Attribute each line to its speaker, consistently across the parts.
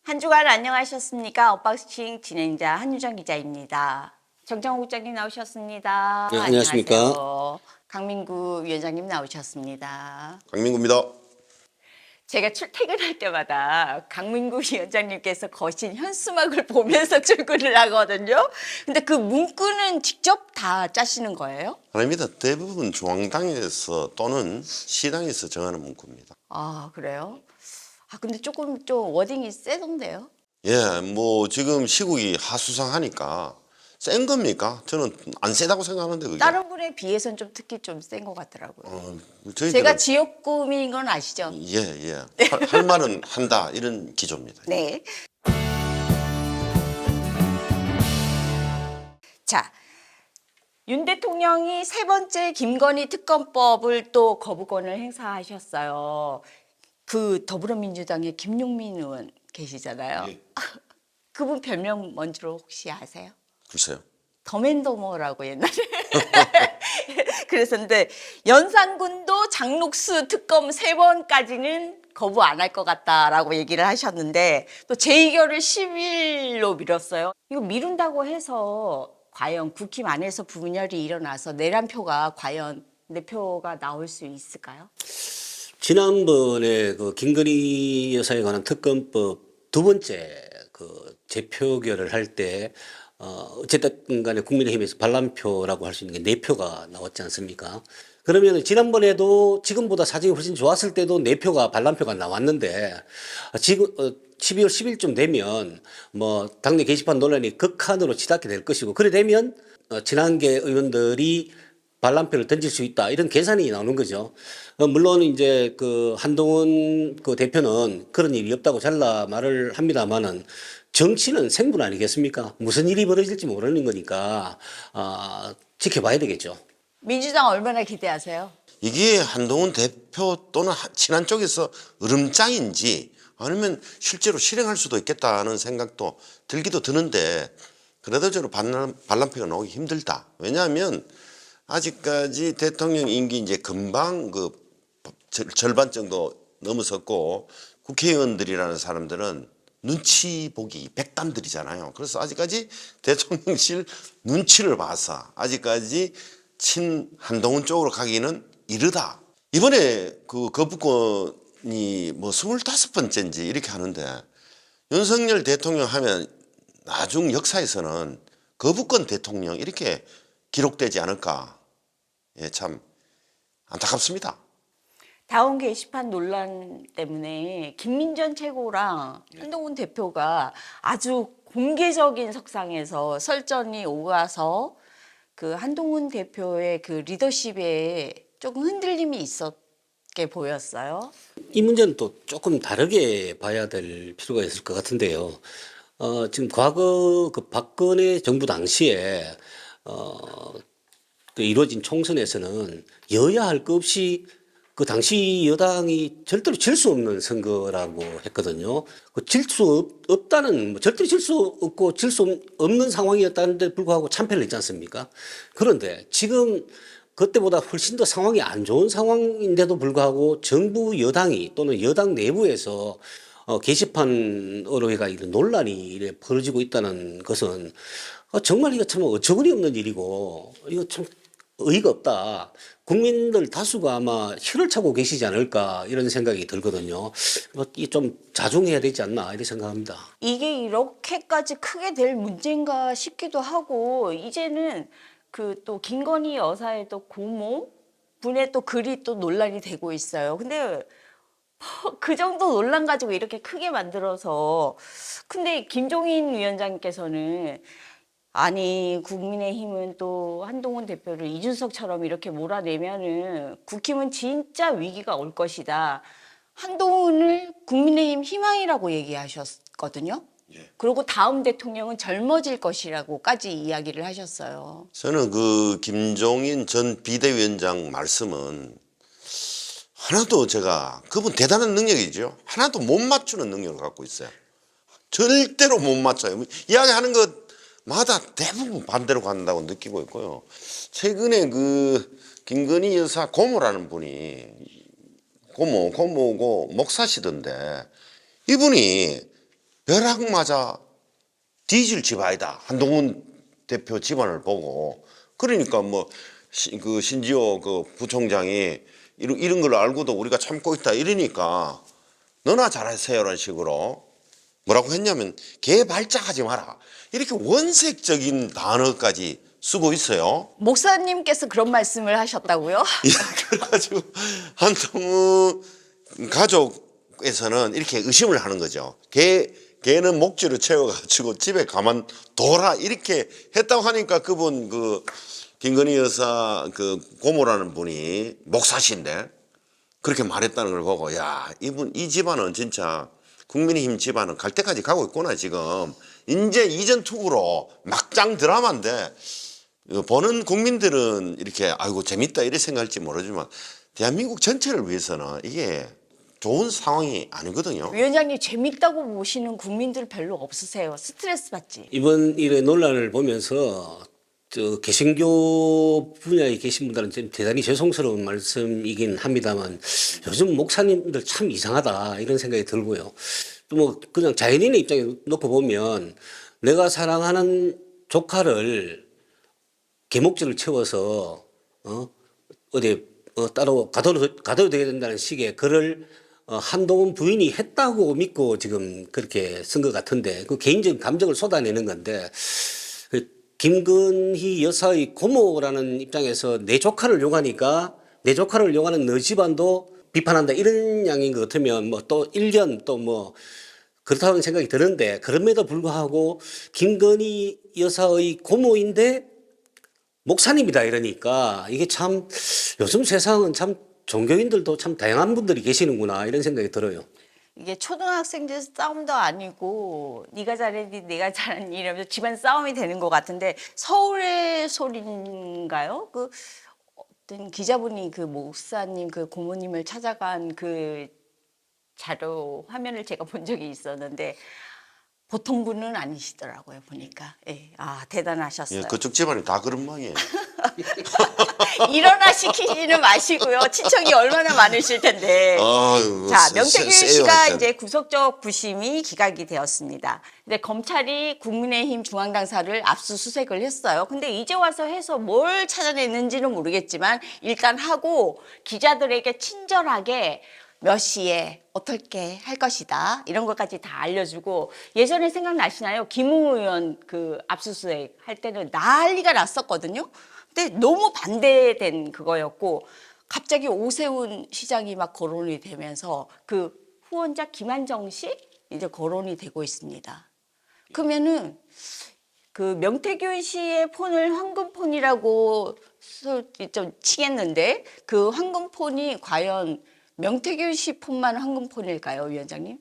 Speaker 1: 한 주간 안녕하셨습니까? 언박싱 진행자 한유정 기자입니다. 정정호 국장님 나오셨습니다.
Speaker 2: 네, 안녕하십니까?
Speaker 1: 안녕하세요. 강민구 위원장님 나오셨습니다.
Speaker 3: 강민구입니다.
Speaker 1: 제가 출퇴근할 때마다 강민구 위원장님께서 거신 현수막을 보면서 출근을 하거든요. 근데 그 문구는 직접 다 짜시는 거예요?
Speaker 3: 아닙니다. 대부분 중앙당에서 또는 시당에서 정하는 문구입니다.
Speaker 1: 아, 그래요? 근데 조금 좀 워딩이 세던데요?
Speaker 3: 예, 뭐 지금 시국이 하수상하니까 센 겁니까? 저는 안 세다고 생각하는데 그게.
Speaker 1: 다른 분에 비해서는 좀 특히 좀 센 것 같더라고요.
Speaker 3: 저희들은
Speaker 1: 제가 지역구민인 건 아시죠?
Speaker 3: 예. 할 말은 한다 이런 기조입니다.
Speaker 1: 네. 자, 윤 대통령이 세 번째 김건희 특검법을 또 거부권을 행사하셨어요. 그 더불어민주당의 김용민 의원 계시잖아요.
Speaker 3: 예.
Speaker 1: 그분 별명 뭔지로 혹시 아세요?
Speaker 3: 글쎄요.
Speaker 1: 더맨더머라고 옛날에 그랬었는데 연산군도 장록수 특검 3번까지는 거부 안 할 것 같다라고 얘기를 하셨는데 또 재의결을 10일로 미뤘어요. 이거 미룬다고 해서 과연 국힘 안에서 분열이 일어나서 내란표가 과연 내 표가 나올 수 있을까요?
Speaker 2: 지난번에 그 김건희 여사에 관한 특검법 두 번째 그 재표결을 할 때 어쨌든 간에 국민의힘에서 반란표라고 할 수 있는 게 4표가 나왔지 않습니까? 그러면 지난번에도 지금보다 사정이 훨씬 좋았을 때도 4표가 반란표가 나왔는데 지금 12월 10일쯤 되면 뭐 당내 게시판 논란이 극한으로 치닫게 될 것이고 그래 되면 친한계 의원들이 반란표를 던질 수 있다 이런 계산이 나오는 거죠. 물론 이제 그 한동훈 그 대표는 그런 일이 없다고 잘라 말을 합니다만은 정치는 생분 아니겠습니까? 무슨 일이 벌어질지 모르는 거니까 지켜봐야 되겠죠.
Speaker 1: 민주당 얼마나 기대하세요?
Speaker 3: 이게 한동훈 대표 또는 친한 쪽에서 으름장인지 아니면 실제로 실행할 수도 있겠다는 생각도 들기도 드는데 그래도 저는 반란표가 나오기 힘들다. 왜냐하면 아직까지 대통령 임기 이제 금방 그 절반 정도 넘어섰고 국회의원들이라는 사람들은 눈치 보기 백담들이잖아요. 그래서 아직까지 대통령실 눈치를 봐서 아직까지 친 한동훈 쪽으로 가기는 이르다. 이번에 그 거부권이 뭐 25번째인지 이렇게 하는데 윤석열 대통령 하면 나중 역사에서는 거부권 대통령 이렇게 기록되지 않을까. 예, 참 안타깝습니다.
Speaker 1: 다운 게시판 논란 때문에 김민전 최고랑 한동훈 대표가 아주 공개적인 석상에서 설전이 오가서 그 한동훈 대표의 그 리더십에 조금 흔들림이 있었게 보였어요.
Speaker 2: 이 문제는 또 조금 다르게 봐야 될 필요가 있을 것 같은데요. 지금 과거 그 박근혜 정부 당시에 그 이루어진 총선에서는 여야 할 것 없이 그 당시 여당이 절대로 질 수 없는 선거라고 했거든요. 그 질 수 없다는 뭐 절대로 질 수 없고 질 수 없는 상황이었다는데 불구하고 참패를 했지 않습니까? 그런데 지금 그때보다 훨씬 더 상황이 안 좋은 상황인데도 불구하고 정부 여당이 또는 여당 내부에서 게시판으로 해가 이런 논란이 이래 벌어지고 있다는 것은 정말 이거 참 어처구니 없는 일이고 이거 참 의의가 없다. 국민들 다수가 아마 혀를 차고 계시지 않을까 이런 생각이 들거든요. 좀 자중해야 되지 않나 이렇게 생각합니다.
Speaker 1: 이게 이렇게까지 크게 될 문제인가 싶기도 하고 이제는 그 또 김건희 여사의 또 고모 분의 또 글이 또 논란이 되고 있어요. 근데 그 정도 논란 가지고 이렇게 크게 만들어서 근데 김종인 위원장께서는 아니 국민의힘은 또 한동훈 대표를 이준석처럼 이렇게 몰아내면은 국힘은 진짜 위기가 올 것이다. 한동훈을 국민의힘 희망이라고 얘기하셨거든요. 그리고 다음 대통령은 젊어질 것이라고까지 이야기를 하셨어요.
Speaker 3: 저는 그 김종인 전 비대위원장 말씀은 하나도 제가 그분 대단한 능력이죠. 하나도 못 맞추는 능력을 갖고 있어요. 절대로 못 맞춰요. 이야기하는 것마다 대부분 반대로 간다고 느끼고 있고요. 최근에 그 김건희 여사 고모라는 분이 고모고 목사시던데 이분이 벼락맞아 뒤질 집안이다. 한동훈 대표 집안을 보고. 그러니까 뭐 그 신지호 그 부총장이 이런 걸 알고도 우리가 참고 있다 이러니까 너나 잘하세요라는 식으로 뭐라고 했냐면 개발작하지 마라. 이렇게 원색적인 단어까지 쓰고 있어요.
Speaker 1: 목사님께서 그런 말씀을 하셨다고요?
Speaker 3: 그래가지고 한동훈 가족에서는 이렇게 의심을 하는 거죠. 걔는 목줄을 채워가지고 집에 가만둬라 이렇게 했다고 하니까 그분 그 김건희 여사 그 고모라는 분이 목사신데 그렇게 말했다는 걸 보고 야 이분 이 집안은 진짜 국민의힘 집안은 갈 때까지 가고 있구나 지금. 이제 이전 투구로 막장 드라마인데 보는 국민들은 이렇게 아이고 재밌다 이렇게 생각할지 모르지만 대한민국 전체를 위해서는 이게 좋은 상황이 아니거든요.
Speaker 1: 위원장님 재밌다고 보시는 국민들 별로 없으세요. 스트레스 받지.
Speaker 2: 이번 일의 논란을 보면서 개신교 분야에 계신 분들은 좀 대단히 죄송스러운 말씀이긴 합니다만 요즘 목사님들 참 이상하다 이런 생각이 들고요. 또 뭐 그냥 자연인의 입장에 놓고 보면 내가 사랑하는 조카를 개목줄을 채워서 어디 따로 가둬도 되게 된다는 식의 글을 한동훈 부인이 했다고 믿고 지금 그렇게 쓴 것 같은데 그 개인적인 감정을 쏟아내는 건데 김건희 여사의 고모라는 입장에서 내 조카를 욕하니까 내 조카를 욕하는 너 집안도 비판한다 이런 양인 것 같으면 뭐 또 일견 또 뭐 그렇다는 생각이 드는데 그럼에도 불구하고 김건희 여사의 고모인데 목사님이다 이러니까 이게 참 요즘 세상은 참 종교인들도 참 다양한 분들이 계시는구나 이런 생각이 들어요.
Speaker 1: 이게 초등학생들 싸움도 아니고 네가 잘했니 내가 잘했니 이러면서 집안 싸움이 되는 것 같은데 서울의 소리인가요? 그 어떤 기자분이 그 목사님 그 고모님을 찾아간 그 자료 화면을 제가 본 적이 있었는데 보통 분은 아니시더라고요 보니까. 예. 아 대단하셨어요.
Speaker 3: 예, 그쪽 집안이 다 그런 모양이에요.
Speaker 1: 일어나 시키지는 마시고요. 친척이 얼마나 많으실 텐데.
Speaker 3: 아유,
Speaker 1: 자, 명태균
Speaker 3: 세요,
Speaker 1: 씨가
Speaker 3: 하여튼.
Speaker 1: 이제 구속적 부심이 기각이 되었습니다. 근데 검찰이 국민의힘 중앙당사를 압수수색을 했어요. 근데 이제 와서 해서 뭘 찾아냈는지는 모르겠지만 일단 하고 기자들에게 친절하게 몇 시에 어떻게 할 것이다 이런 것까지 다 알려주고 예전에 생각나시나요? 김웅 의원 그 압수수색 할 때는 난리가 났었거든요. 근데 너무 반대된 그거였고 갑자기 오세훈 시장이 막 거론이 되면서 그 후원자 김한정 씨 이제 거론이 되고 있습니다. 그러면은 그 명태균 씨의 폰을 황금폰이라고 좀 치겠는데 그 황금폰이 과연 명태균 씨 폰만 황금폰일까요, 위원장님?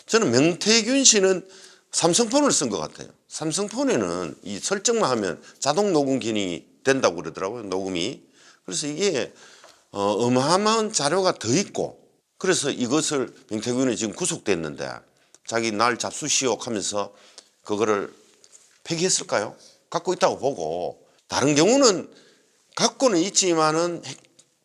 Speaker 3: 저는 명태균 씨는 삼성폰을 쓴 것 같아요. 삼성폰에는 이 설정만 하면 자동 녹음 기능이 된다고 그러더라고요. 녹음이. 그래서 이게 어마어마한 자료가 더 있고 그래서 이것을 명태균이 지금 구속됐는데 자기 날 잡수시오 하면서 그거를 폐기했을까요? 갖고 있다고 보고 다른 경우는 갖고는 있지만은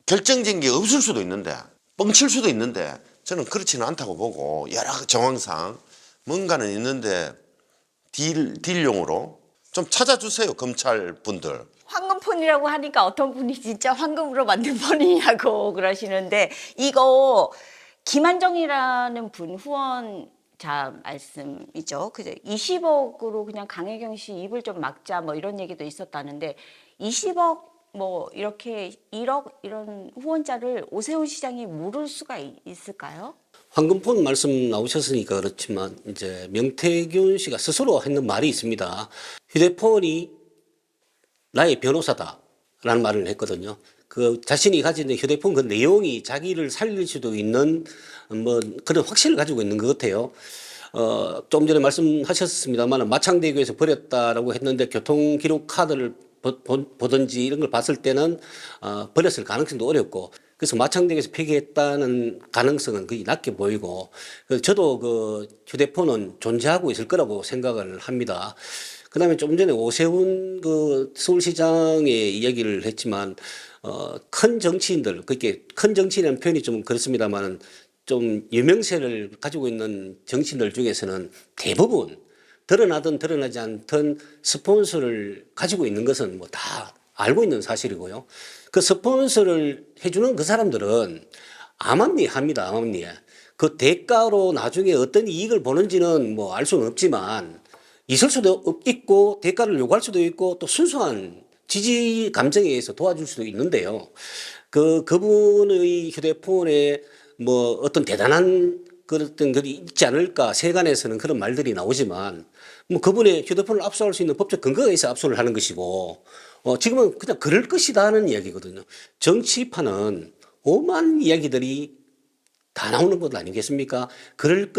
Speaker 3: 결정적인 게 없을 수도 있는데 뻥칠 수도 있는데 저는 그렇지는 않다고 보고 여러 정황상 뭔가는 있는데 딜용으로 좀 찾아주세요 검찰 분들.
Speaker 1: 황금폰이라고 하니까 어떤 분이 진짜 황금으로 만든 폰이냐고 그러시는데 이거 김한정이라는 분 후원자 말씀이죠. 그죠? 20억으로 그냥 강혜경 씨 입을 좀 막자 뭐 이런 얘기도 있었다는데 20억 뭐 이렇게 1억 이런 후원자를 오세훈 시장이 모를 수가 있을까요?
Speaker 2: 황금폰 말씀 나오셨으니까 그렇지만 이제 명태균 씨가 스스로 했는 말이 있습니다. 휴대폰이 나의 변호사다라는 말을 했거든요. 그 자신이 가진 휴대폰 그 내용이 자기를 살릴 수도 있는 뭐 그런 확신을 가지고 있는 것 같아요. 좀 전에 말씀하셨습니다만 마창대교에서 버렸다라고 했는데 교통 기록 카드를 보든지 이런 걸 봤을 때는 버렸을 가능성도 어렵고 그래서 마창대교에서 폐기했다는 가능성은 거의 낮게 보이고 저도 그 휴대폰은 존재하고 있을 거라고 생각을 합니다. 그다음에 좀 전에 오세훈 그 서울시장의 이야기를 했지만 큰 정치인들 그렇게 큰 정치인이라는 표현이 좀 그렇습니다만은 좀 유명세를 가지고 있는 정치인들 중에서는 대부분 드러나든 드러나지 않든 스폰서를 가지고 있는 것은 뭐 다 알고 있는 사실이고요. 그 스폰서를 해주는 그 사람들은 암암리합니다. 암암리. 그 대가로 나중에 어떤 이익을 보는지는 뭐 알 수는 없지만 있을 수도 있고 대가를 요구할 수도 있고 또 순수한 지지 감정에 의해서 도와줄 수도 있는데요. 그분의 휴대폰에 뭐 어떤 대단한 그런 것이 있지 않을까 세간에서는 그런 말들이 나오지만 뭐 그분의 휴대폰을 압수할 수 있는 법적 근거가 있어 압수를 하는 것이고 지금은 그냥 그럴 것이다 하는 이야기거든요. 정치판은 오만 이야기들이 다 나오는 것 아니겠습니까? 그럴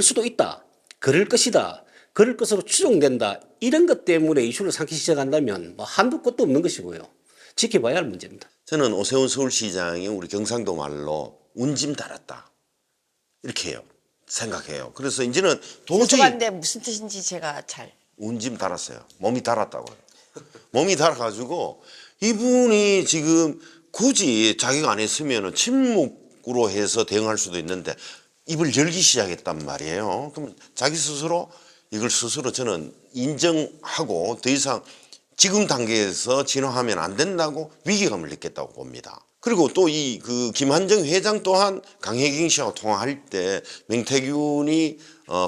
Speaker 2: 수도 있다. 그럴 것이다. 그럴 것으로 추정된다. 이런 것 때문에 이슈를 삼기 시작한다면 뭐 한도 끝도 없는 것이고요. 지켜봐야 할 문제입니다.
Speaker 3: 저는 오세훈 서울시장이 우리 경상도 말로 운짐 달았다 이렇게 해요. 생각해요. 그래서 이제는 도저히
Speaker 1: 죄송한데 무슨 뜻인지 제가 잘.
Speaker 3: 운짐 달았어요. 몸이 달았다고요. 몸이 달아가지고 이분이 지금 굳이 자기가 안 했으면 침묵으로 해서 대응할 수도 있는데 입을 열기 시작했단 말이에요. 그럼 자기 스스로 이걸 스스로 저는 인정하고 더 이상 지금 단계에서 진화하면 안 된다고 위기감을 느꼈다고 봅니다. 그리고 또 이 김한정 회장 또한 강혜경 씨하고 통화할 때 명태균이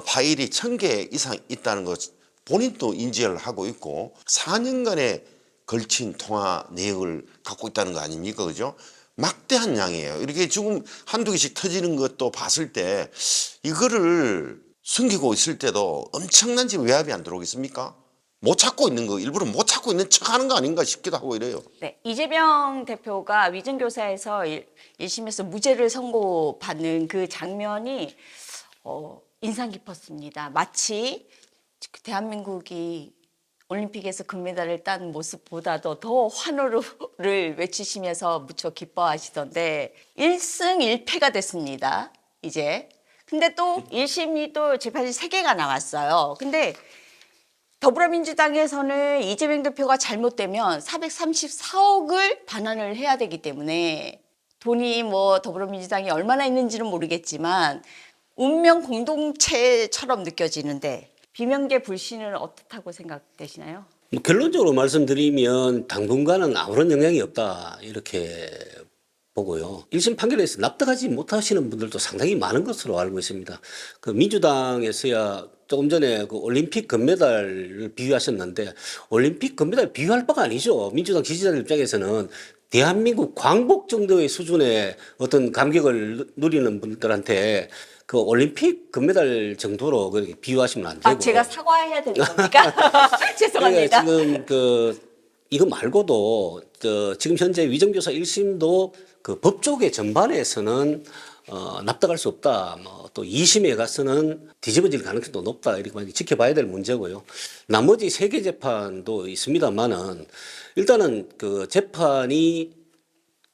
Speaker 3: 파일이 1000개 이상 있다는 것 본인도 인지를 하고 있고 4년간에 걸친 통화 내역을 갖고 있다는 거 아닙니까? 그죠? 막대한 양이에요. 이렇게 지금 한두 개씩 터지는 것도 봤을 때 이거를 숨기고 있을 때도 엄청난 지금 외압이 안 들어오겠습니까? 못 찾고 있는 거, 일부러 못 찾고 있는 척 하는 거 아닌가 싶기도 하고 이래요.
Speaker 1: 네, 이재명 대표가 위증교사에서 1심에서 무죄를 선고받는 그 장면이 인상 깊었습니다. 마치 대한민국이 올림픽에서 금메달을 딴 모습보다도 더 환호를 외치시면서 무척 기뻐하시던데 1승 1패가 됐습니다. 이제. 근데 또 1심이 또 재판이 3개가 나왔어요. 근데 더불어민주당에서는 이재명 대표가 잘못되면 434억을 반환을 해야 되기 때문에 돈이 뭐 더불어민주당이 얼마나 있는지는 모르겠지만 운명 공동체처럼 느껴지는데 비명계 불신은 어떻다고 생각되시나요?
Speaker 2: 뭐 결론적으로 말씀드리면 당분간은 아무런 영향이 없다 이렇게 보고요. 1심 판결에서 납득하지 못하시는 분들도 상당히 많은 것으로 알고 있습니다. 그 민주당에서야 조금 전에 그 올림픽 금메달을 비유하셨는데 올림픽 금메달 비유할 바가 아니죠. 민주당 지지자들 입장에서는 대한민국 광복 정도의 수준의 어떤 감격을 누리는 분들한테 그 올림픽 금메달 정도로 그렇게 비유하시면 안 되고.
Speaker 1: 아, 제가 사과해야 되는 겁니까? 죄송합니다.
Speaker 2: 그러니까 지금 이거 말고도 지금 현재 위정교사 1심도 그 법조계 전반에서는 납득할 수 없다. 뭐 또 2심에 가서는 뒤집어질 가능성도 높다. 이렇게 많이 지켜봐야 될 문제고요. 나머지 3개 재판도 있습니다만은 일단은 그 재판이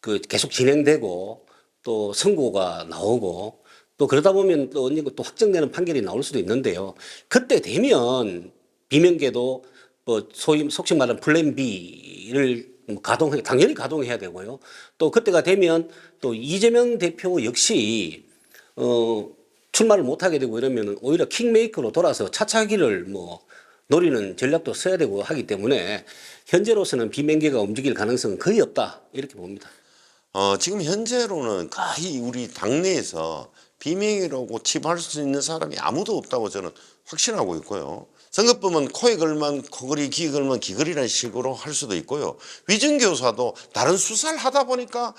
Speaker 2: 그 계속 진행되고 또 선고가 나오고 또 그러다 보면 또 언젠가 또 확정되는 판결이 나올 수도 있는데요. 그때 되면 비명계도 뭐 소위 속칭 말하는 플랜 B를 당연히 가동해야 되고요. 또 그때가 되면 또 이재명 대표 역시 출마를 못하게 되고 이러면 오히려 킹메이커로 돌아서 차차기를 뭐 노리는 전략도 써야 되고 하기 때문에 현재로서는 비명계가 움직일 가능성은 거의 없다 이렇게 봅니다.
Speaker 3: 지금 현재로는 거의 우리 당내에서 비명이라고 칩할 수 있는 사람이 아무도 없다고 저는 확신하고 있고요. 선거법은 코에 걸면 코걸이, 귀에 걸면 귀걸이라는 식으로 할 수도 있고요. 위증교사도 다른 수사를 하다 보니까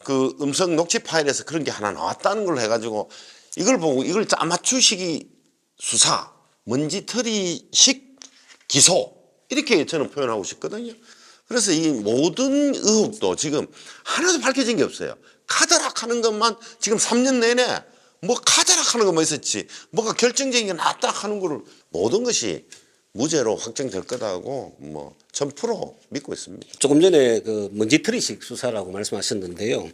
Speaker 3: 그 음성 녹취 파일에서 그런 게 하나 나왔다는 걸 해가지고 이걸 보고 이걸 짜맞추식이 수사, 먼지털이식 기소 이렇게 저는 표현하고 싶거든요. 그래서 이 모든 의혹도 지금 하나도 밝혀진 게 없어요. 카드락 하는 것만 지금 3년 내내 뭐 카드락 하는 것만 있었지 뭐가 결정적인 게 나왔다 하는 거를 모든 것이 무죄로 확정될 거다고 뭐 1000% 믿고 있습니다.
Speaker 2: 조금 전에 그 먼지털이식 수사라고 말씀하셨는데요.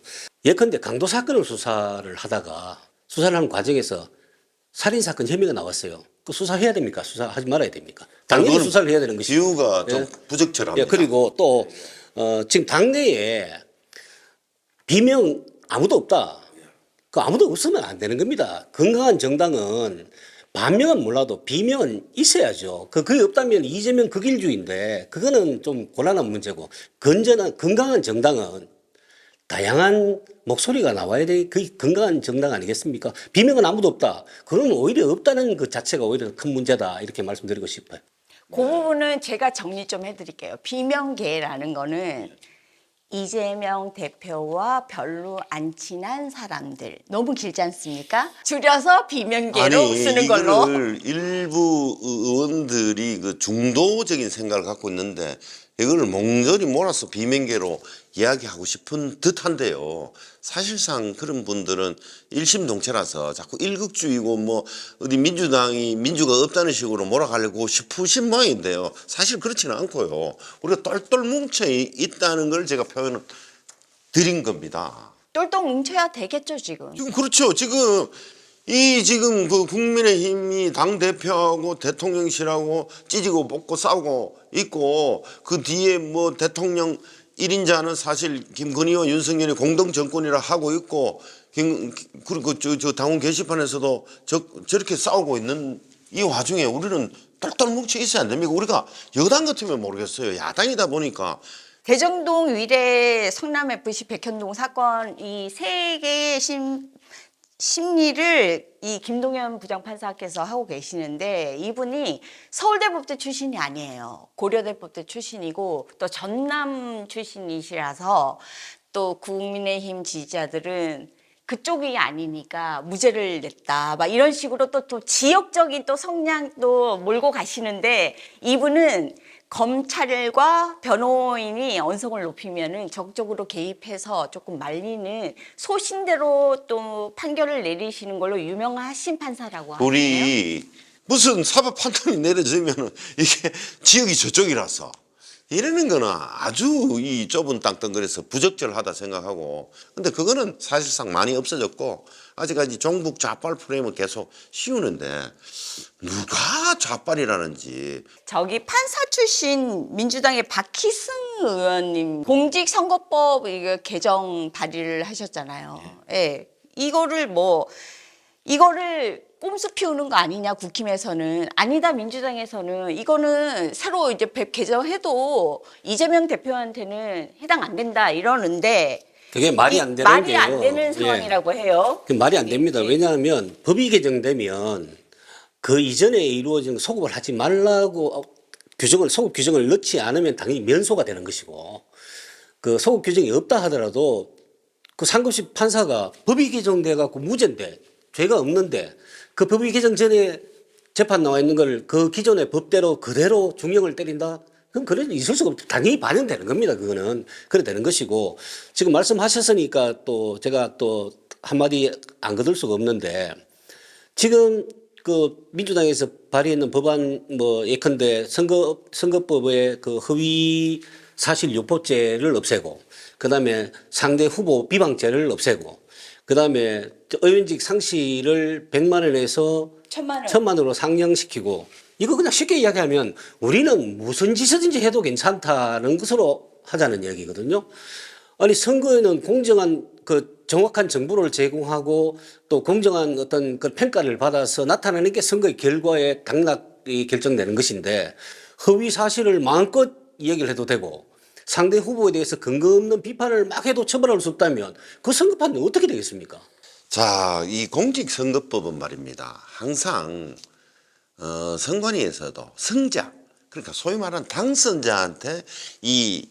Speaker 2: 예컨대 강도 사건을 수사를 하다가 수사를 하는 과정에서 살인사건 혐의가 나왔어요. 그 수사해야 됩니까? 수사하지 말아야 됩니까? 당연히 수사를 해야 되는 것이죠.
Speaker 3: 비유가 좀 부적절합니다.
Speaker 2: 예, 그리고 또 지금 당내에 비명 아무도 없다. 그 아무도 없으면 안 되는 겁니다. 건강한 정당은 반명은 몰라도 비명은 있어야죠. 그게 없다면 이재명 극일주의인데 그거는 좀 곤란한 문제고 건전한 건강한 정당은 다양한 목소리가 나와야 돼. 그게 건강한 정당 아니겠습니까? 비명은 아무도 없다. 그러면 오히려 없다는 그 자체가 오히려 큰 문제다. 이렇게 말씀드리고 싶어요.
Speaker 1: 그 부분은 제가 정리 좀 해드릴게요. 비명계라는 거는 이재명 대표와 별로 안 친한 사람들. 너무 길지 않습니까? 줄여서 비명계로 쓰는 걸로.
Speaker 3: 이거를 일부 의원들이 그 중도적인 생각을 갖고 있는데 이거를 몽졸이 몰아서 비명계로 이야기하고 싶은 듯한데요. 사실상 그런 분들은 일심동체라서 자꾸 일극주의고 뭐 어디 민주당이 민주가 없다는 식으로 몰아가려고 싶으신 모양인데요. 사실 그렇지는 않고요. 우리가 똘똘 뭉쳐 있다는 걸 제가 표현을 드린 겁니다.
Speaker 1: 똘똘 뭉쳐야 되겠죠, 지금.
Speaker 3: 지금 그렇죠. 지금 그 국민의힘이 당 대표하고 대통령실하고 찌지고 볶고 싸우고 있고 그 뒤에 뭐 대통령 1인자는 사실 김건희와 윤석열이 공동 정권이라 하고 있고 그리고 저 당원 게시판에서도 저렇게 싸우고 있는 이 와중에 우리는 똘똘 뭉쳐 있어야 안 됩니까? 우리가 여당 같으면 모르겠어요. 야당이다 보니까
Speaker 1: 대정동 위례 성남FC 백현동 사건 이 세 개의 심리를 이 김동연 부장판사께서 하고 계시는데 이분이 서울대법대 출신이 아니에요. 고려대법대 출신이고 또 전남 출신이시라서 또 국민의힘 지지자들은 그쪽이 아니니까 무죄를 냈다. 막 이런 식으로 또 지역적인 또 성향도 몰고 가시는데 이분은 검찰과 변호인이 언성을 높이면은 적극적으로 개입해서 조금 말리는 소신대로 또 판결을 내리시는 걸로 유명하신 판사라고 하네요.
Speaker 3: 우리 무슨 사법 판단이 내려지면은 이게 지역이 저쪽이라서 이러는 거는 아주 이 좁은 땅덩어리에서 부적절하다 생각하고 근데 그거는 사실상 많이 없어졌고 아직까지 종북 좌빨 프레임을 계속 씌우는데 누가 좌빨이라는지
Speaker 1: 저기 판사 출신 민주당의 박희승 의원님 공직선거법 이거 개정 발의를 하셨잖아요. 예. 이거를 꼼수 피우는 거 아니냐 국힘에서는 아니다 민주당에서는 이거는 새로 이제 개정해도 이재명 대표한테는 해당 안 된다 이러는데
Speaker 2: 그게 말이 안 되는
Speaker 1: 말이
Speaker 2: 게요.
Speaker 1: 안 되는
Speaker 2: 예.
Speaker 1: 상황이라고 해요.
Speaker 2: 그 말이 안 됩니다. 왜냐하면 법이 개정되면 그 이전에 이루어진 소급을 하지 말라고 소급 규정을 넣지 않으면 당연히 면소가 되는 것이고 그 소급 규정이 없다 하더라도 그 상급심 판사가 법이 개정돼 갖고 무죄인데 죄가 없는데 그 법이 개정 전에 재판 나와 있는 걸 그 기존의 법대로 그대로 중형을 때린다? 그럼 그래 있을 수가 없죠. 당연히 반영되는 겁니다. 그거는 그래 되는 것이고 지금 말씀하셨으니까 또 제가 또 한마디 안 거둘 수가 없는데 지금 그 민주당에서 발의했는 법안 뭐 예컨대 선거법의 그 허위 사실 유포죄를 없애고 그다음에 상대 후보 비방죄를 없애고 그다음에 의원직 상실을 100만 원에서 1000만 원으로 상향시키고 이거 그냥 쉽게 이야기하면 우리는 무슨 짓이든지 해도 괜찮다는 것으로 하자는 얘기거든요. 아니 선거에는 공정한 그 정확한 정보를 제공하고 또 공정한 어떤 그 평가를 받아서 나타나는 게 선거의 결과에 당락이 결정되는 것인데 허위 사실을 마음껏 얘기를 해도 되고 상대 후보에 대해서 근거 없는 비판을 막 해도 처벌할 수 없다면 그 선거판은 어떻게 되겠습니까?
Speaker 3: 자, 이 공직선거법은 말입니다. 항상 선관위에서도 승자 그러니까 소위 말하는 당선자한테 이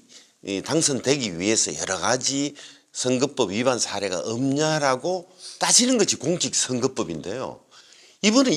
Speaker 3: 당선되기 위해서 여러 가지 선거법 위반 사례가 없냐라고 따지는 것이 공직선거법인데요. 이거는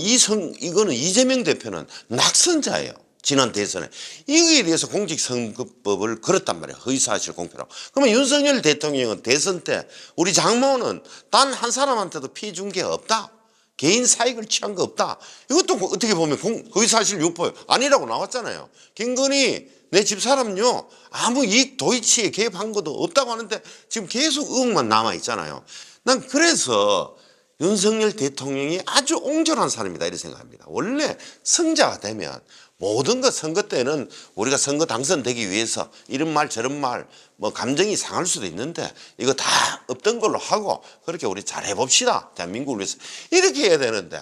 Speaker 3: 이재명 대표는 낙선자예요. 지난 대선에. 이거에 대해서 공직선거법을 걸었단 말이에요. 허위사실 공표라고. 그러면 윤석열 대통령은 대선 때 우리 장모는 단 한 사람한테도 피해 준 게 없다. 개인 사익을 취한 거 없다. 이것도 어떻게 보면 허위사실 유포 아니라고 나왔잖아요. 김건희 내 집사람요 아무 이익 도이치에 개입한 것도 없다고 하는데 지금 계속 의혹만 남아 있잖아요. 난 그래서 윤석열 대통령이 아주 옹졸한 사람이다 이렇게 생각합니다. 원래 승자가 되면 모든 것 선거 때는 우리가 선거 당선되기 위해서 이런 말 저런 말 뭐 감정이 상할 수도 있는데 이거 다 없던 걸로 하고 그렇게 우리 잘 해봅시다. 대한민국을 위해서 이렇게 해야 되는데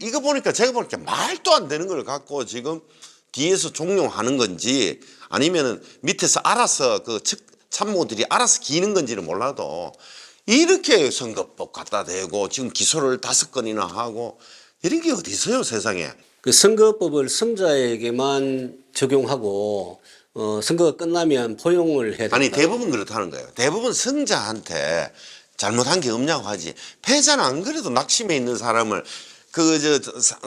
Speaker 3: 이거 보니까 제가 보니까 말도 안 되는 걸 갖고 지금 뒤에서 종용하는 건지 아니면은 밑에서 알아서 그 참모들이 알아서 기는 건지는 몰라도 이렇게 선거법 갖다 대고 지금 기소를 5건이나 하고 이런 게 어디 있어요 세상에.
Speaker 2: 그 선거법을 승자에게만 적용하고 선거가 끝나면 포용을 해야 된다.
Speaker 3: 아니 대부분 그렇다는 거예요. 대부분 승자한테 잘못한 게 없냐고 하지. 패자는 안 그래도 낙심해 있는 사람을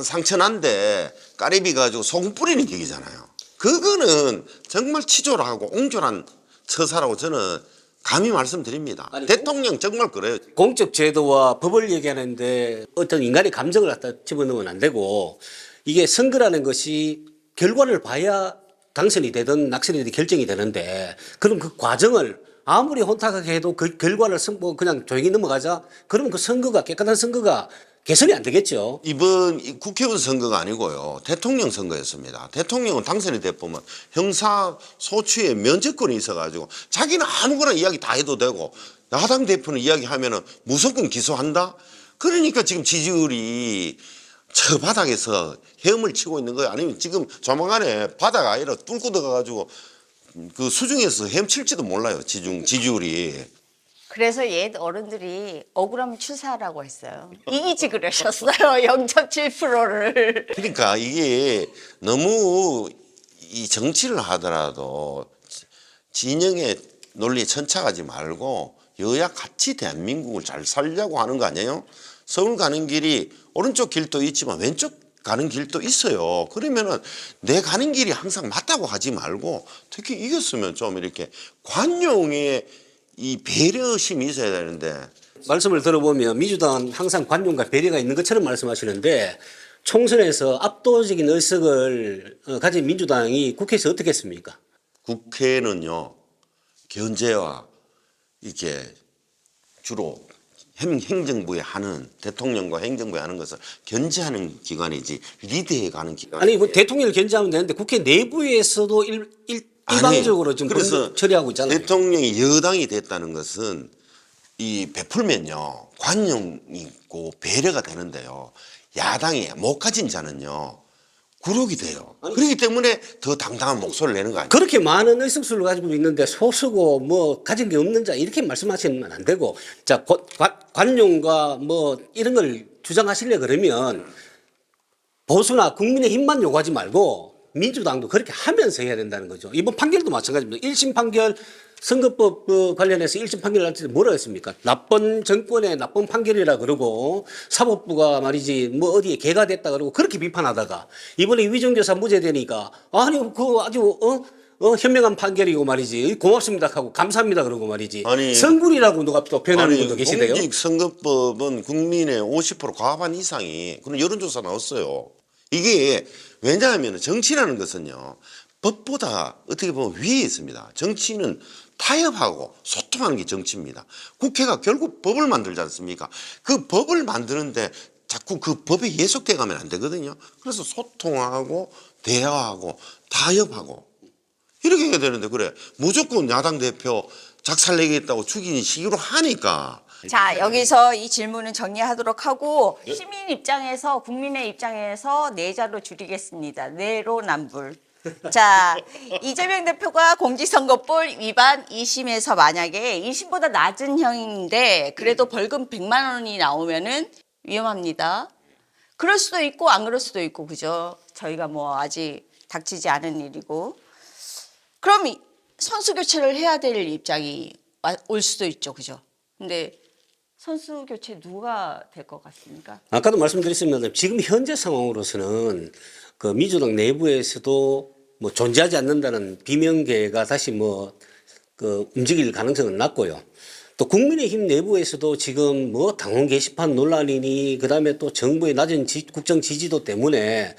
Speaker 3: 상처난데 까리비 가지고 소금 뿌리는 격이잖아요. 그거는 정말 치졸하고 옹졸한 처사라고 저는 감히 말씀드립니다.
Speaker 2: 아니,
Speaker 3: 대통령 정말 그래요.
Speaker 2: 공적 제도와 법을 얘기하는데 어떤 인간의 감정을 갖다 집어넣으면 안 되고 이게 선거라는 것이 결과를 봐야 당선이 되든 낙선이 되든 결정이 되는데 그럼 그 과정을 아무리 혼탁하게 해도 그 결과를 그냥 조용히 넘어가자 그러면 그 선거가 깨끗한 선거가 개선이 안 되겠죠.
Speaker 3: 이번 국회의원 선거가 아니고요. 대통령 선거였습니다. 대통령은 당선이 돼보면 형사 소추의 면제권이 있어가지고 자기는 아무거나 이야기 다 해도 되고 야당 대표는 이야기하면은 무조건 기소한다? 그러니까 지금 지지율이 저 바닥에서 헤엄을 치고 있는 거예요. 아니면 지금 조만간에 바다가 아니라 뚫고 들어가가지고 그 수중에서 헤엄칠지도 몰라요. 지지율이.
Speaker 1: 그래서 옛 어른들이 억울하면 추사하라고 했어요. 이기지 그러셨어요. 0.7%를.
Speaker 3: 그러니까 이게 너무 이 정치를 하더라도 진영의 논리에 천착하지 말고 여야 같이 대한민국을 잘 살려고 하는 거 아니에요? 서울 가는 길이 오른쪽 길도 있지만 왼쪽 가는 길도 있어요. 그러면은 내 가는 길이 항상 맞다고 하지 말고 특히 이겼으면 좀 이렇게 관용의 이 배려심이 있어야 되는데.
Speaker 2: 말씀을 들어보면 민주당은 항상 관용과 배려가 있는 것처럼 말씀하시는데 총선에서 압도적인 의석을 가진 민주당이 국회에서 어떻게 했습니까?
Speaker 3: 국회는요 견제와 이게 주로 행정부에 하는 대통령과 행정부에 하는 것을 견제하는 기관이지 리드해 가는 기관.
Speaker 2: 아니 그 대통령을 견제하면 되는데 국회 내부에서도 일방적으로 지금
Speaker 3: 그래서
Speaker 2: 처리하고 있잖아요.
Speaker 3: 대통령이 여당이 됐다는 것은 이 베풀면요 관용이 있고 배려가 되는데요 야당이 못 가진 자는요 굴욕이 돼요. 그렇기 때문에 더 당당한 목소리를 내는 거 아니에요?
Speaker 2: 그렇게 많은 의석수를 가지고 있는데 소수고 뭐 가진 게 없는 자 이렇게 말씀하시면 안 되고 자 관용과 뭐 이런 걸 주장하시려 그러면 보수나 국민의힘만 요구하지 말고 민주당도 그렇게 하면서 해야 된다는 거죠. 이번 판결도 마찬가지입니다. 1심 판결 선거법 관련해서 1심 판결을 할 때 뭐라 했습니까? 나쁜 정권의 나쁜 판결이라 그러고 사법부가 말이지 뭐 어디에 개가 됐다 그러고 그렇게 비판하다가 이번에 위정교사 무죄되니까 아니 그 아주 현명한 판결이고 말이지 고맙습니다 하고 감사합니다 그러고 말이지
Speaker 3: 아니,
Speaker 2: 성군이라고 누가 또 표현하는 분도 계시대요.
Speaker 3: 공직선거법은 국민의 50% 과반 이상이 그런 여론조사 나왔어요. 이게 왜냐하면 정치라는 것은요 법보다 어떻게 보면 위에 있습니다. 정치는 타협하고 소통하는 게 정치입니다. 국회가 결국 법을 만들지 않습니까? 그 법을 만드는데 자꾸 그 법에 예속돼 가면 안 되거든요. 그래서 소통하고 대화하고 타협하고 이렇게 해야 되는데 그래 무조건 야당 대표 작살내겠다고 죽이는 식으로 하니까.
Speaker 1: 자, 여기서 이 질문은 정리하도록 하고 시민 입장에서 국민의 입장에서 내자로 줄이겠습니다. 내로남불. 자, 이재명 대표가 공직선거법 위반 2심에서 만약에 2심보다 낮은 형인데 그래도 벌금 100만 원이 나오면은 위험합니다. 그럴 수도 있고 안 그럴 수도 있고 그죠? 저희가 뭐 아직 닥치지 않은 일이고. 그럼 선수 교체를 해야 될 입장이 올 수도 있죠. 그죠? 근데 선수 교체 누가 될 것 같습니까?
Speaker 2: 아까도 말씀드렸습니다. 지금 현재 상황으로서는 그 민주당 내부에서도 뭐 존재하지 않는다는 비명계가 다시 뭐 그 움직일 가능성은 낮고요. 또 국민의힘 내부에서도 지금 뭐 당원 게시판 논란이니 그다음에 또 정부의 낮은 국정 지지도 때문에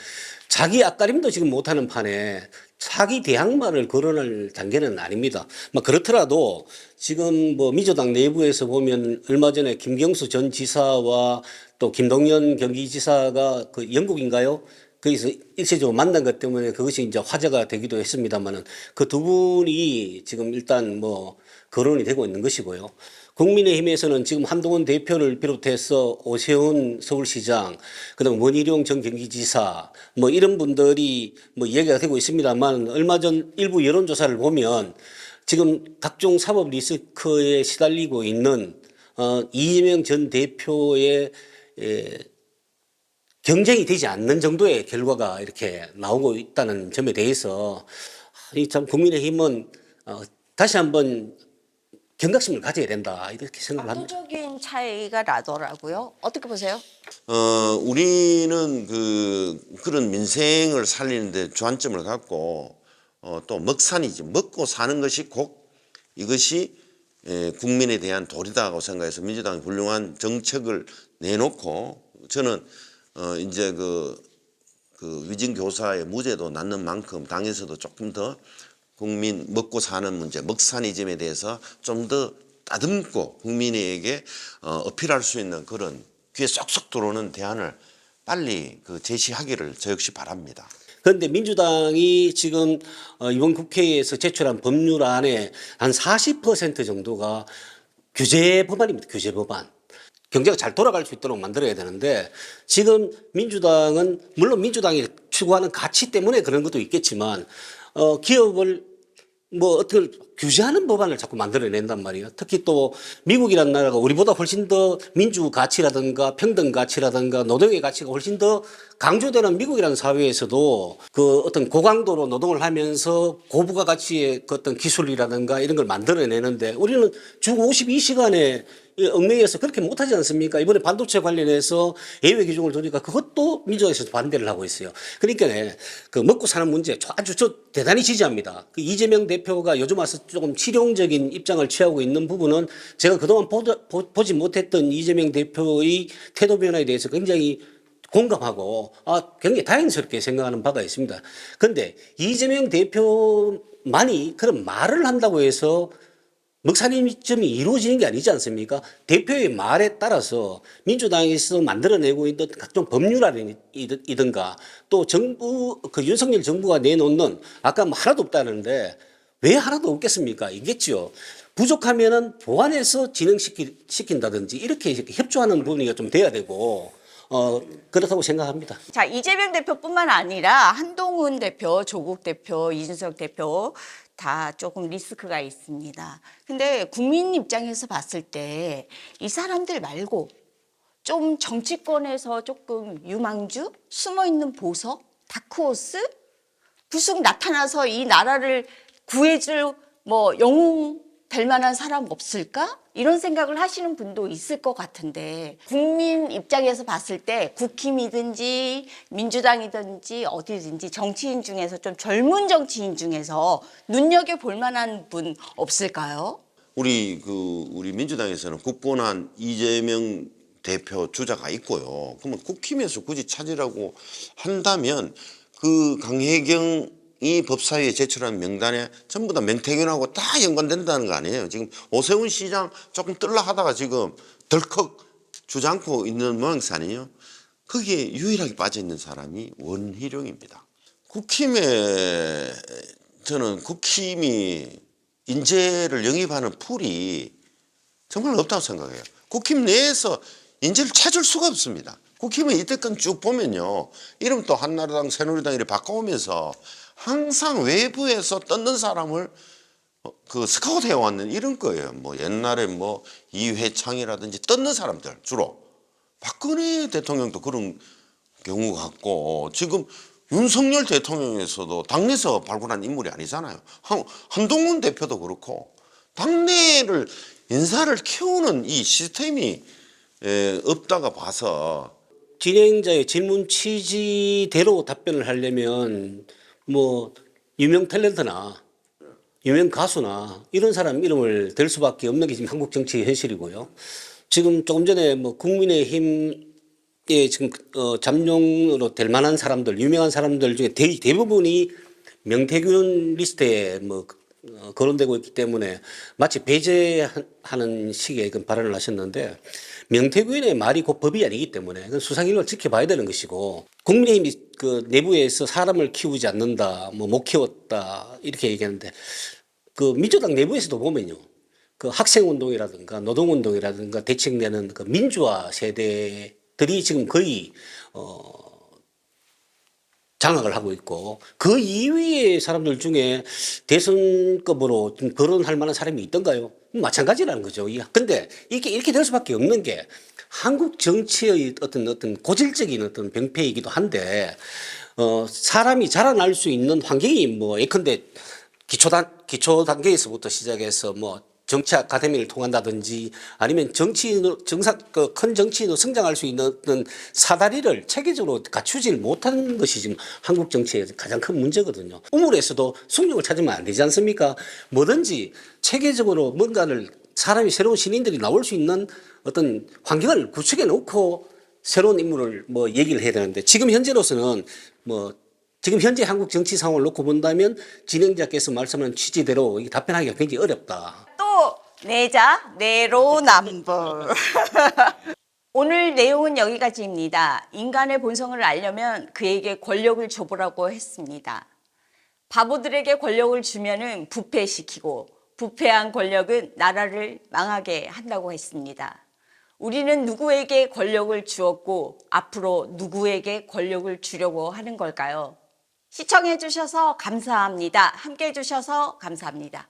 Speaker 2: 자기 앞가림도 지금 못하는 판에 사기 대항마를 거론할 단계는 아닙니다. 뭐 그렇더라도 지금 뭐 민주당 내부에서 보면 얼마 전에 김경수 전 지사와 또 김동연 경기지사가 그 영국인가요? 거기서 일시적으로 만난 것 때문에 그것이 이제 화제가 되기도 했습니다만은 그 두 분이 지금 일단 뭐 거론이 되고 있는 것이고요. 국민의힘에서는 지금 한동훈 대표를 비롯해서 오세훈 서울시장, 그다음 원희룡 전 경기지사, 뭐 이런 분들이 뭐 이야기가 되고 있습니다만 얼마 전 일부 여론조사를 보면 지금 각종 사법 리스크에 시달리고 있는 이재명 전 대표의 경쟁이 되지 않는 정도의 결과가 이렇게 나오고 있다는 점에 대해서 이 참 국민의힘은 다시 한번 경각심을 가져야 된다 이렇게 생각을 합니다.
Speaker 1: 압도적인 차이가 나더라고요. 어떻게 보세요?
Speaker 3: 우리는 그런 민생을 살리는데 주안점을 갖고 또 먹산이지 먹고 사는 것이 꼭 이것이 국민에 대한 도리다고 생각해서 민주당이 훌륭한 정책을 내놓고 저는 이제 그 위진 교사의 무죄도 낳는 만큼 당에서도 조금 더 국민 먹고 사는 문제, 먹산이즘에 대해서 좀 더 따듬고 국민에게 어필할 수 있는 그런 귀에 쏙쏙 들어오는 대안을 빨리 제시하기를 저 역시 바랍니다.
Speaker 2: 그런데 민주당이 지금 이번 국회에서 제출한 법률안에 한 40% 정도가 규제 법안입니다. 규제 법안. 경제가 잘 돌아갈 수 있도록 만들어야 되는데 지금 민주당은 물론 민주당이 추구하는 가치 때문에 그런 것도 있겠지만 기업을 뭐 어떻게 규제하는 법안을 자꾸 만들어낸단 말이에요. 특히 또 미국이라는 나라가 우리보다 훨씬 더 민주 가치라든가 평등 가치라든가 노동의 가치가 훨씬 더 강조되는 미국이라는 사회에서도 그 어떤 고강도로 노동을 하면서 고부가 가치의 그 어떤 기술이라든가 이런 걸 만들어내는데 우리는 주 52시간에 얽매여서 그렇게 못하지 않습니까? 이번에 반도체 관련해서 예외 규정을 두니까 그것도 민주당에서 반대를 하고 있어요. 그러니까 그 먹고 사는 문제 아주 저 대단히 지지합니다. 그 이재명 대표가 요즘 와서 조금 실용적인 입장을 취하고 있는 부분은 제가 그동안 보지 못했던 이재명 대표의 태도 변화에 대해서 굉장히 공감하고 굉장히 다행스럽게 생각하는 바가 있습니다. 그런데 이재명 대표만이 그런 말을 한다고 해서 먹살림점이 이루어지는 게 아니지 않습니까? 대표의 말에 따라서 민주당에서 만들어내고 있는 각종 법률안이든가 또 정부, 그 윤석열 정부가 내놓는 아까 뭐 하나도 없다는데 왜 하나도 없겠습니까? 있겠죠. 부족하면은 보완해서 진행시킨다든지 이렇게 협조하는 부분이 좀 돼야 되고 그렇다고 생각합니다.
Speaker 1: 자, 이재명 대표뿐만 아니라 한동훈 대표, 조국 대표, 이준석 대표 다 조금 리스크가 있습니다. 근데 국민 입장에서 봤을 때 이 사람들 말고 좀 정치권에서 조금 유망주, 숨어있는 보석, 다크호스, 불쑥 나타나서 이 나라를 구해줄 뭐 영웅 될 만한 사람 없을까? 이런 생각을 하시는 분도 있을 것 같은데 국민 입장에서 봤을 때 국힘이든지 민주당이든지 어디든지 정치인 중에서 좀 젊은 정치인 중에서 눈여겨볼 만한 분 없을까요?
Speaker 3: 우리 민주당에서는 굳건한 이재명 대표 주자가 있고요. 그러면 국힘에서 굳이 찾으라고 한다면 그 강혜경이 법사위에 제출한 명단에 전부 다 명태균하고 다 연관된다는 거 아니에요. 지금 오세훈 시장 조금 뜰라 하다가 지금 덜컥 주저앉고 있는 모양새 아니에요. 거기에 유일하게 빠져있는 사람이 원희룡입니다. 저는 국힘이 인재를 영입하는 풀이 정말 없다고 생각해요. 국힘 내에서 인재를 찾을 수가 없습니다. 국힘은 이때껏 쭉 보면요. 이름 또 한나라당, 새누리당 이렇게 바꿔오면서 항상 외부에서 떴는 사람을 스카우트 해왔는 이런 거예요. 뭐 옛날에 뭐 이회창이라든지 떴는 사람들 주로. 박근혜 대통령도 그런 경우 같고 지금 윤석열 대통령에서도 당내에서 발굴한 인물이 아니잖아요. 한동훈 대표도 그렇고 당내를 인사를 키우는 이 시스템이 없다가 봐서
Speaker 2: 진행자의 질문 취지대로 답변을 하려면 뭐 유명 탤런트나 유명 가수나 이런 사람 이름을 댈 수밖에 없는 게 지금 한국 정치의 현실이고요. 지금 조금 전에 뭐 국민의힘에 지금 잠룡으로 될 만한 사람들, 유명한 사람들 중에 대부분이 명태균 리스트에 뭐 거론되고 있기 때문에 마치 배제하는 식의 그 발언을 하셨는데, 명태균의 말이 곧 법이 아니기 때문에 그건 수사기록을 지켜봐야 되는 것이고, 국민의힘이 그 내부에서 사람을 키우지 않는다, 뭐 못 키웠다 이렇게 얘기하는데, 그 민주당 내부에서도 보면요, 그 학생운동이라든가 노동운동이라든가 대책내는 그 민주화 세대들이 지금 거의 장악을 하고 있고, 그 이외의 사람들 중에 대선급으로 좀 거론할 만한 사람이 있던가요? 마찬가지라는 거죠. 근데 이게 이렇게 될 수밖에 없는 게 한국 정치의 어떤 고질적인 어떤 병폐이기도 한데, 사람이 자라날 수 있는 환경이 뭐 예컨대 기초 단계에서부터 시작해서 뭐 정치 아카데미를 통한다든지 아니면 큰 정치인으로 성장할 수 있는 어떤 사다리를 체계적으로 갖추질 못하는 것이 지금 한국 정치의 가장 큰 문제거든요. 우물에서도 숭늉을 찾으면 안 되지 않습니까? 뭐든지 체계적으로 뭔가를 사람이 새로운 신인들이 나올 수 있는 어떤 환경을 구축해 놓고 새로운 인물을 뭐 얘기를 해야 되는데, 지금 현재로서는 지금 현재 한국 정치 상황을 놓고 본다면 진행자께서 말씀하는 취지대로 이게 답변하기가 굉장히 어렵다.
Speaker 1: 또 내자 내로남불. 오늘 내용은 여기까지입니다. 인간의 본성을 알려면 그에게 권력을 줘보라고 했습니다. 바보들에게 권력을 주면은 부패시키고, 부패한 권력은 나라를 망하게 한다고 했습니다. 우리는 누구에게 권력을 주었고 앞으로 누구에게 권력을 주려고 하는 걸까요? 시청해 주셔서 감사합니다. 함께 해 주셔서 감사합니다.